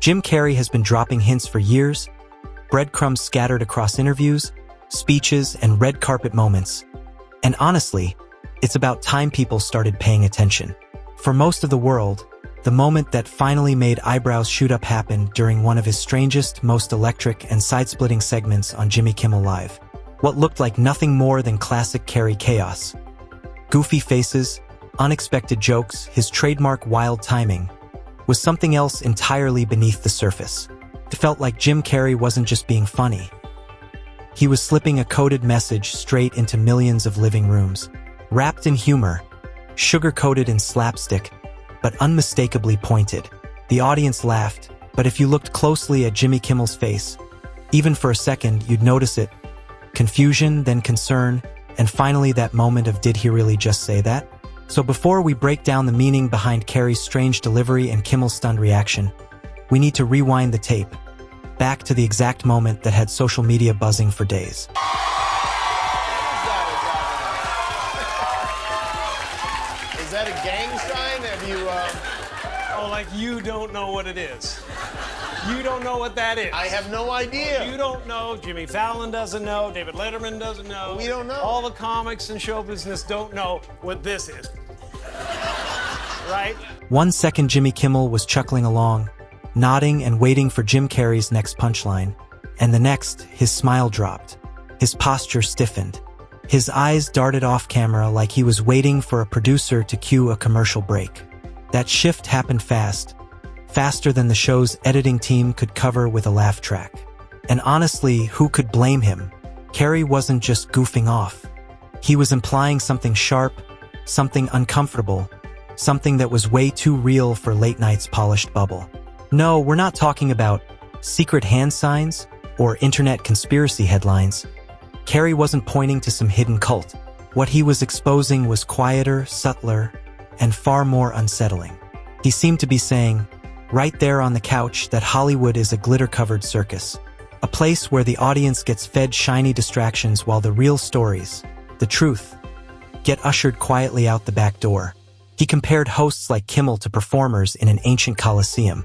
Jim Carrey has been dropping hints for years, breadcrumbs scattered across interviews, speeches, and red carpet moments. And honestly, it's about time people started paying attention. For most of the world, the moment that finally made eyebrows shoot up happened during one of his strangest, most electric, and side-splitting segments on Jimmy Kimmel Live. What looked like nothing more than classic Carrey chaos. Goofy faces, unexpected jokes, his trademark wild timing, was something else entirely beneath the surface. It felt like Jim Carrey wasn't just being funny. He was slipping a coded message straight into millions of living rooms, wrapped in humor, sugar-coated in slapstick, but unmistakably pointed. The audience laughed, but if you looked closely at Jimmy Kimmel's face, even for a second, you'd notice it. Confusion, then concern, and finally that moment of did he really just say that? So before we break down the meaning behind Carrey's strange delivery and Kimmel's stunned reaction, we need to rewind the tape, back to the exact moment that had social media buzzing for days. Is that a gang sign? Have you, Oh, like you don't know what it is. You don't know what that is. I have no idea. You don't know. Jimmy Fallon doesn't know. David Letterman doesn't know. We don't know. All the comics and show business don't know what this is. Right? 1 second Jimmy Kimmel was chuckling along, nodding and waiting for Jim Carrey's next punchline, and the next, his smile dropped. His posture stiffened. His eyes darted off camera like he was waiting for a producer to cue a commercial break. That shift happened fast, faster than the show's editing team could cover with a laugh track. And honestly, who could blame him? Carrey wasn't just goofing off. He was implying something sharp, something uncomfortable, something that was way too real for late night's polished bubble. No, we're not talking about secret hand signs or internet conspiracy headlines. Carrey wasn't pointing to some hidden cult. What he was exposing was quieter, subtler, and far more unsettling. He seemed to be saying, right there on the couch, that Hollywood is a glitter-covered circus, a place where the audience gets fed shiny distractions while the real stories, the truth, get ushered quietly out the back door. He compared hosts like Kimmel to performers in an ancient coliseum,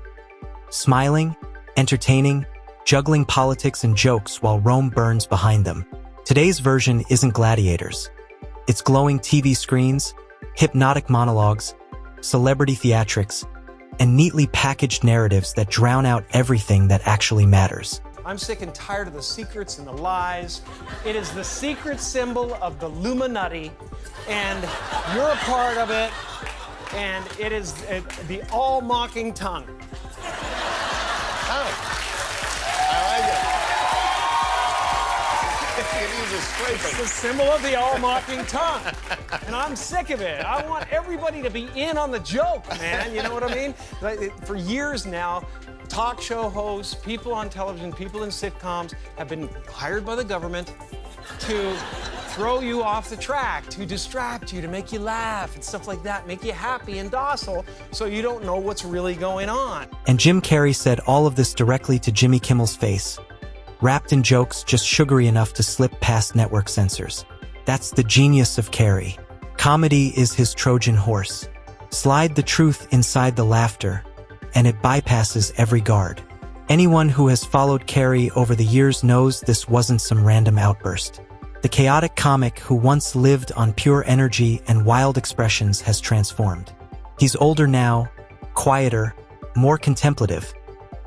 smiling, entertaining, juggling politics and jokes while Rome burns behind them. Today's version isn't gladiators. It's glowing TV screens, hypnotic monologues, celebrity theatrics, and neatly packaged narratives that drown out everything that actually matters. I'm sick and tired of the secrets and the lies. It is the secret symbol of the Illuminati, and you're a part of it, and it is the all-mocking tongue. Oh, I like it. It's the symbol of the all-mocking tongue. And I'm sick of it. I want everybody to be in on the joke, man. You know what I mean? For years now, talk show hosts, people on television, people in sitcoms have been hired by the government to throw you off the track, to distract you, to make you laugh and stuff like that, make you happy and docile so you don't know what's really going on. And Jim Carrey said all of this directly to Jimmy Kimmel's face, wrapped in jokes just sugary enough to slip past network censors. That's the genius of Carrey. Comedy is his Trojan horse. Slide the truth inside the laughter, and it bypasses every guard. Anyone who has followed Carrey over the years knows this wasn't some random outburst. The chaotic comic who once lived on pure energy and wild expressions has transformed. He's older now, quieter, more contemplative,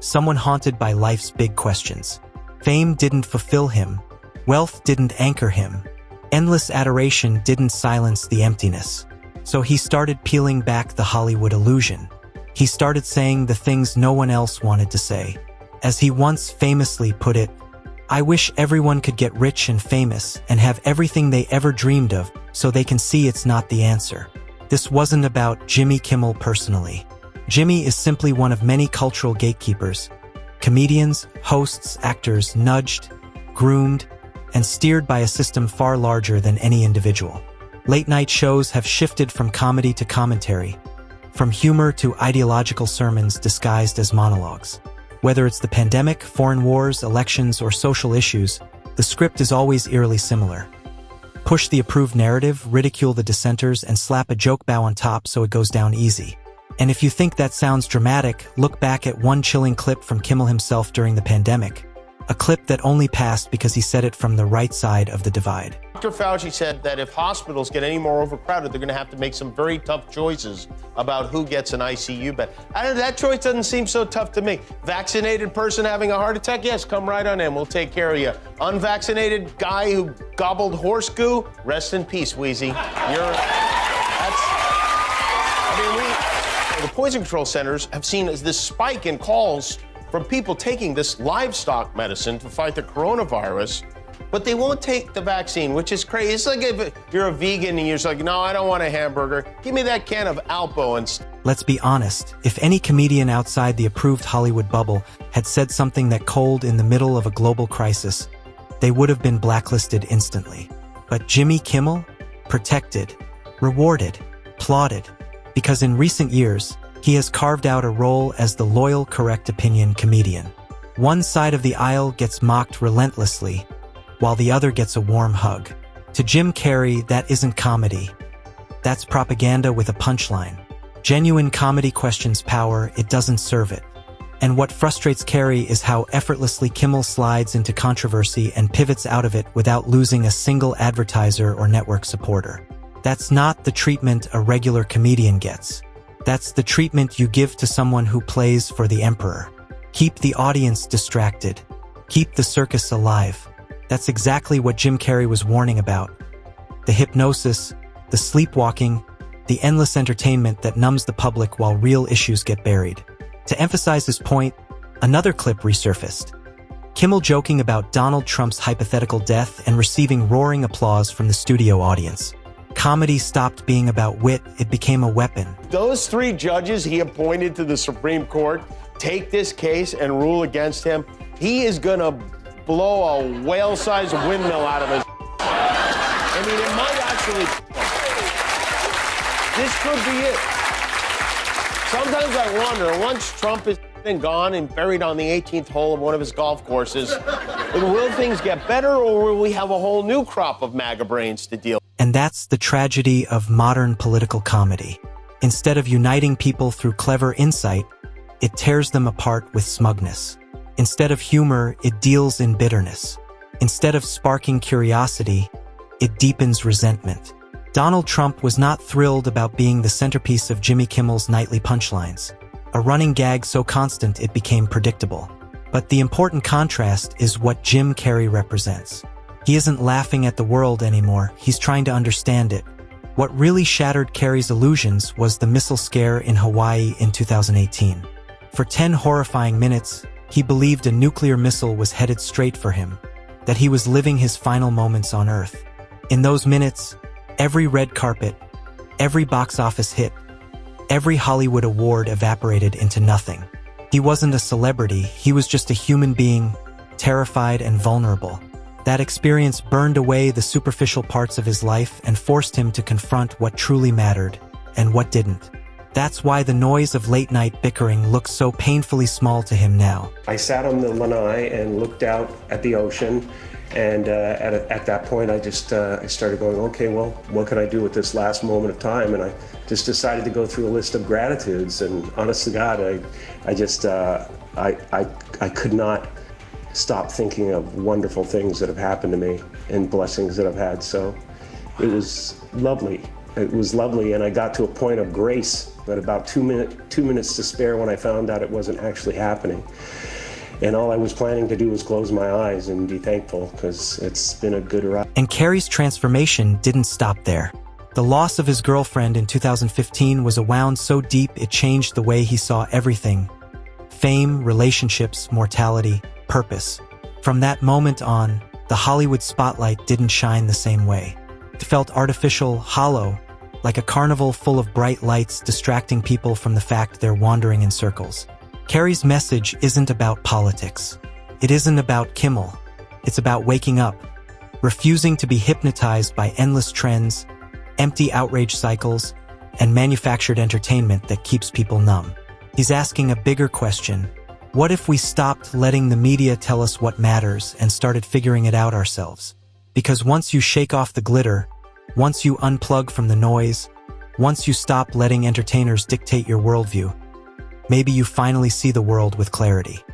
someone haunted by life's big questions. Fame didn't fulfill him. Wealth didn't anchor him. Endless adoration didn't silence the emptiness. So he started peeling back the Hollywood illusion. He started saying the things no one else wanted to say. As he once famously put it, "I wish everyone could get rich and famous and have everything they ever dreamed of so they can see it's not the answer." This wasn't about Jimmy Kimmel personally. Jimmy is simply one of many cultural gatekeepers. Comedians, hosts, actors nudged, groomed, and steered by a system far larger than any individual. Late-night shows have shifted from comedy to commentary, from humor to ideological sermons disguised as monologues. Whether it's the pandemic, foreign wars, elections, or social issues, the script is always eerily similar. Push the approved narrative, ridicule the dissenters, and slap a joke bow on top so it goes down easy. And if you think that sounds dramatic, look back at one chilling clip from Kimmel himself during the pandemic. A clip that only passed because he said it from the right side of the divide. Dr. Fauci said that if hospitals get any more overcrowded, they're going to have to make some very tough choices about who gets an ICU bed. That choice doesn't seem so tough to me. Vaccinated person having a heart attack? Yes, come right on in. We'll take care of you. Unvaccinated guy who gobbled horse goo? Rest in peace, Wheezy. The poison control centers have seen this spike in calls from people taking this livestock medicine to fight the coronavirus, but they won't take the vaccine, which is crazy. It's like if you're a vegan and you're just like, no, I don't want a hamburger. Give me that can of Alpo and... Let's be honest, if any comedian outside the approved Hollywood bubble had said something that cold in the middle of a global crisis, they would have been blacklisted instantly. But Jimmy Kimmel? Protected, rewarded, applauded. Because in recent years, he has carved out a role as the loyal, correct opinion comedian. One side of the aisle gets mocked relentlessly, while the other gets a warm hug. To Jim Carrey, that isn't comedy. That's propaganda with a punchline. Genuine comedy questions power, it doesn't serve it. And what frustrates Carrey is how effortlessly Kimmel slides into controversy and pivots out of it without losing a single advertiser or network supporter. That's not the treatment a regular comedian gets. That's the treatment you give to someone who plays for the emperor. Keep the audience distracted. Keep the circus alive. That's exactly what Jim Carrey was warning about. The hypnosis, the sleepwalking, the endless entertainment that numbs the public while real issues get buried. To emphasize his point, another clip resurfaced. Kimmel joking about Donald Trump's hypothetical death and receiving roaring applause from the studio audience. Comedy stopped being about wit, it became a weapon. Those 3 judges he appointed to the Supreme Court take this case and rule against him. He is gonna blow a whale-sized windmill out of his... I mean, it might actually... This could be it. Sometimes I wonder, once Trump is gone and buried on the 18th hole of one of his golf courses, will things get better, or will we have a whole new crop of MAGA brains to deal with? And that's the tragedy of modern political comedy. Instead of uniting people through clever insight, it tears them apart with smugness. Instead of humor, it deals in bitterness. Instead of sparking curiosity, it deepens resentment. Donald Trump was not thrilled about being the centerpiece of Jimmy Kimmel's nightly punchlines, a running gag so constant it became predictable. But the important contrast is what Jim Carrey represents. He isn't laughing at the world anymore, he's trying to understand it. What really shattered Carrey's illusions was the missile scare in Hawaii in 2018. For 10 horrifying minutes, he believed a nuclear missile was headed straight for him, that he was living his final moments on Earth. In those minutes, every red carpet, every box office hit, every Hollywood award evaporated into nothing. He wasn't a celebrity, he was just a human being, terrified and vulnerable. That experience burned away the superficial parts of his life and forced him to confront what truly mattered and what didn't. That's why the noise of late-night bickering looks so painfully small to him now. I sat on the lanai and looked out at the ocean, and at that point I started going, okay, well, what can I do with this last moment of time? And I just decided to go through a list of gratitudes, and honest to God, I could not stop thinking of wonderful things that have happened to me and blessings that I've had. So it was lovely. It was lovely, and I got to a point of grace at about 2 minutes to spare when I found out it wasn't actually happening. And all I was planning to do was close my eyes and be thankful, because it's been a good ride. And Carrey's transformation didn't stop there. The loss of his girlfriend in 2015 was a wound so deep it changed the way he saw everything. Fame, relationships, mortality, purpose. From that moment on, the Hollywood spotlight didn't shine the same way. It felt artificial, hollow, like a carnival full of bright lights distracting people from the fact they're wandering in circles. Carrey's message isn't about politics. It isn't about Kimmel. It's about waking up, refusing to be hypnotized by endless trends, empty outrage cycles, and manufactured entertainment that keeps people numb. He's asking a bigger question. What if we stopped letting the media tell us what matters and started figuring it out ourselves? Because once you shake off the glitter, once you unplug from the noise, Once you stop letting entertainers dictate your worldview, maybe you finally see the world with clarity.